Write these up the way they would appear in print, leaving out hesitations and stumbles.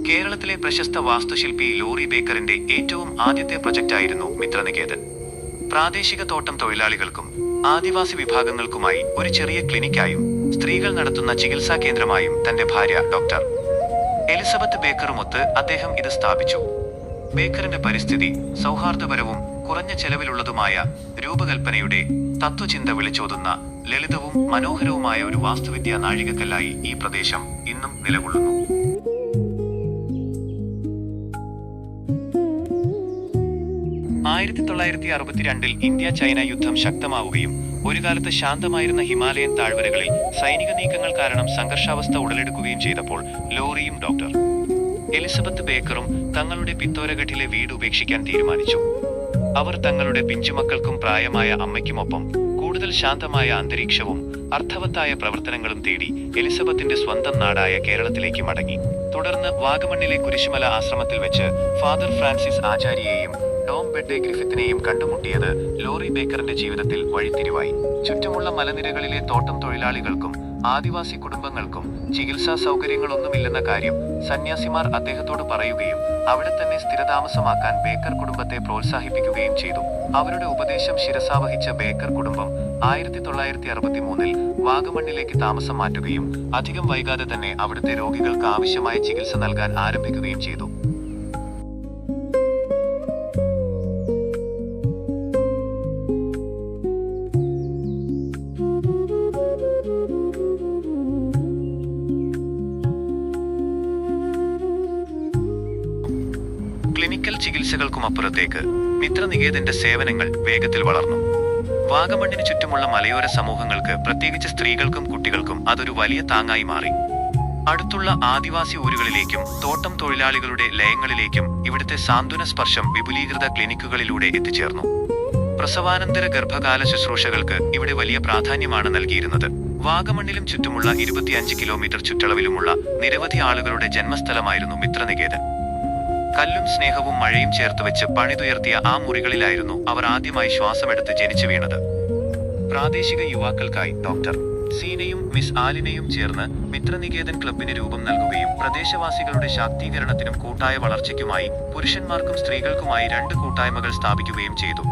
കേരളത്തിലെ പ്രശസ്ത വാസ്തുശില്പി ലോറി ബേക്കറിന്റെ ഏറ്റവും ആദ്യത്തെ പ്രൊജക്റ്റായിരുന്നു മിത്രനികേതൻ. പ്രാദേശിക തോട്ടം തൊഴിലാളികൾക്കും ആദിവാസി വിഭാഗങ്ങൾക്കുമായി ഒരു ചെറിയ ക്ലിനിക്കായും സ്ത്രീകൾ നടത്തുന്ന ചികിത്സാ കേന്ദ്രമായും തന്റെ ഭാര്യ ഡോക്ടർ എലിസബത്ത് ബേക്കറുമൊത്ത് അദ്ദേഹം ഇത് സ്ഥാപിച്ചു. ബേക്കറിന്റെ പരിസ്ഥിതി സൗഹാർദ്ദപരവും കുറഞ്ഞ ചെലവിലുള്ളതുമായ രൂപകൽപ്പനയുടെ തത്വചിന്ത വിളിച്ചോതുന്ന ലളിതവും മനോഹരവുമായ ഒരു വാസ്തുവിദ്യാ നാഴികക്കല്ലായി ഈ പ്രദേശം ഇന്നും നിലകൊള്ളുന്നു. 1962 ഇന്ത്യ ചൈന യുദ്ധം ശക്തമാവുകയും ഒരു കാലത്ത് ശാന്തമായിരുന്ന ഹിമാലയൻ താഴ്വരകളിൽ സൈനിക നീക്കങ്ങൾ കാരണം സംഘർഷാവസ്ഥ ഉടലെടുക്കുകയും ചെയ്തപ്പോൾ ലോറിയും ഡോക്ടർ എലിസബത്ത് ബേക്കറും തങ്ങളുടെ പിത്തോരഘട്ടിലെ വീട് ഉപേക്ഷിക്കാൻ തീരുമാനിച്ചു. അവർ തങ്ങളുടെ പിഞ്ചുമക്കൾക്കും പ്രായമായ അമ്മയ്ക്കുമൊപ്പം കൂടുതൽ ശാന്തമായ അന്തരീക്ഷവും അർത്ഥവത്തായ പ്രവർത്തനങ്ങളും തേടി എലിസബത്തിന്റെ സ്വന്തം നാടായ കേരളത്തിലേക്ക് മടങ്ങി. തുടർന്ന് വാഗമണ്ണിലെ കുരിശുമല ആശ്രമത്തിൽ വെച്ച് ഫാദർ ഫ്രാൻസിസ് ആചാര്യയെയും ടോം ബെഡ്ഡെ ഗ്രിഫിത്തിനെയും കണ്ടുമുട്ടിയത് ലോറി ബേക്കറിന്റെ ജീവിതത്തിൽ വഴിത്തിരിവായി. ചുറ്റുമുള്ള മലനിരകളിലെ തോട്ടം തൊഴിലാളികൾക്കും ആദിവാസി കുടുംബങ്ങൾക്കും ചികിത്സാ സൗകര്യങ്ങളൊന്നുമില്ലെന്ന കാര്യം സന്യാസിമാർ അദ്ദേഹത്തോട് പറയുകയും അവിടെ തന്നെ സ്ഥിരതാമസമാക്കാൻ ബേക്കർ കുടുംബത്തെ പ്രോത്സാഹിപ്പിക്കുകയും ചെയ്തു. അവരുടെ ഉപദേശം ശിരസാവഹിച്ച ബേക്കർ കുടുംബം 1963 വാഗമണ്ണിലേക്ക് താമസം മാറ്റുകയും അധികം വൈകാതെ തന്നെ അവിടുത്തെ രോഗികൾക്ക് ആവശ്യമായ ചികിത്സ നൽകാൻ ആരംഭിക്കുകയും ചെയ്തു. ക്ലിനിക്കൽ ചികിത്സകൾക്കുമപ്പുറത്തേക്ക് മിത്രനികേതന്റെ സേവനങ്ങൾ വേഗത്തിൽ വളർന്നു. വാഗമണ്ണിന് ചുറ്റുമുള്ള മലയോര സമൂഹങ്ങൾക്ക്, പ്രത്യേകിച്ച് സ്ത്രീകൾക്കും കുട്ടികൾക്കും അതൊരു വലിയ താങ്ങായി മാറി. അടുത്തുള്ള ആദിവാസി ഊരുകളിലേക്കും തോട്ടം തൊഴിലാളികളുടെ ലയങ്ങളിലേക്കും ഇവിടുത്തെ സാന്ത്വന സ്പർശം വിപുലീകൃത ക്ലിനിക്കുകളിലൂടെ എത്തിച്ചേർന്നു. പ്രസവാനന്തര ഗർഭകാല ശുശ്രൂഷകൾക്ക് ഇവിടെ വലിയ പ്രാധാന്യമാണ് നൽകിയിരുന്നത്. വാഗമണ്ണിലും ചുറ്റുമുള്ള 25 കിലോമീറ്റർ ചുറ്റളവിലുമുള്ള നിരവധി ആളുകളുടെ ജന്മസ്ഥലമായിരുന്നു മിത്രനികേതൻ. കല്ലും സ്നേഹവും മഴയും ചേർത്തുവെച്ച് പണിതുയർത്തിയ ആ മുറികളിലായിരുന്നു അവർ ആദ്യമായി ശ്വാസമെടുത്ത് ജനിച്ചു വീണത്. പ്രാദേശിക യുവാക്കൾക്കായി ഡോക്ടർ സീനയും മിസ് ആലിനയും ചേർന്ന് മിത്രനികേതൻ ക്ലബിന് രൂപം നൽകുകയും പ്രദേശവാസികളുടെ ശാക്തീകരണത്തിനും കൂട്ടായ വളർച്ചയ്ക്കുമായി പുരുഷന്മാർക്കും സ്ത്രീകൾക്കുമായി 2 കൂട്ടായ്മകൾ സ്ഥാപിക്കുകയും ചെയ്തു.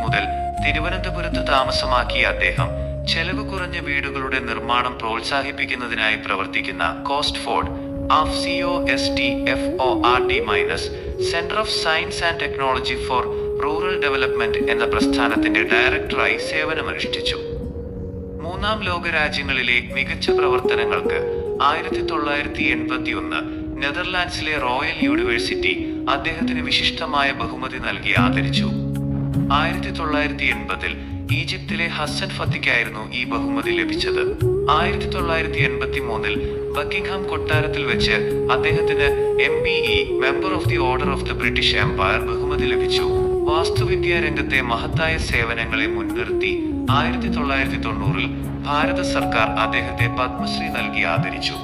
മുതൽ തിരുവനന്തപുരത്ത് താമസമാക്കിയ അദ്ദേഹം ചെലവ് കുറഞ്ഞ വീടുകളുടെ നിർമ്മാണം പ്രോത്സാഹിപ്പിക്കുന്നതിനായി പ്രവർത്തിക്കുന്ന COSTFORD of COSTFORD- centre of science and technology for rural development എന്ന പ്രസ്ഥാനത്തിന്റെ ഡയറക്ടറായി സേവനമനുഷ്ഠിച്ചു. മൂന്നാം ലോക രാജ്യങ്ങളിലെ മികച്ച പ്രവർത്തനങ്ങൾക്ക് 1981 നെതർലാൻഡ്സിലെ റോയൽ യൂണിവേഴ്സിറ്റി അദ്ദേഹത്തിന് വിശിഷ്ടമായ ബഹുമതി നൽകി ആദരിച്ചു. 1980 ഈജിപ്തിലെ ഹസൻ ഫത്തിക്കായിരുന്നു ഈ ബഹുമതി ലഭിച്ചത്. 1983 ബക്കിംഗ്ഹാം കൊട്ടാരത്തിൽ വെച്ച് അദ്ദേഹത്തിന് MBE Member of the Order of the British Empire ബഹുമതി ലഭിച്ചു. വാസ്തുവിദ്യാ രംഗത്തെ മഹത്തായ സേവനങ്ങളെ മുൻനിർത്തി 1990 ഭാരത സർക്കാർ അദ്ദേഹത്തെ പത്മശ്രീ നൽകി ആദരിച്ചു.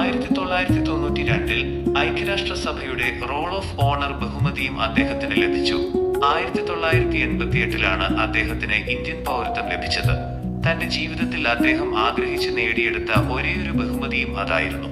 1992 ഐക്യരാഷ്ട്രസഭയുടെ റോൾ ഓഫ് ഓണർ ബഹുമതിയും അദ്ദേഹത്തിന് ലഭിച്ചു. 1988 അദ്ദേഹത്തിന് ഇന്ത്യൻ പൗരത്വം ലഭിച്ചത്. തന്റെ ജീവിതത്തിൽ അദ്ദേഹം ആഗ്രഹിച്ച് നേടിയെടുത്ത ഒരേയൊരു ബഹുമതിയും അതായിരുന്നു.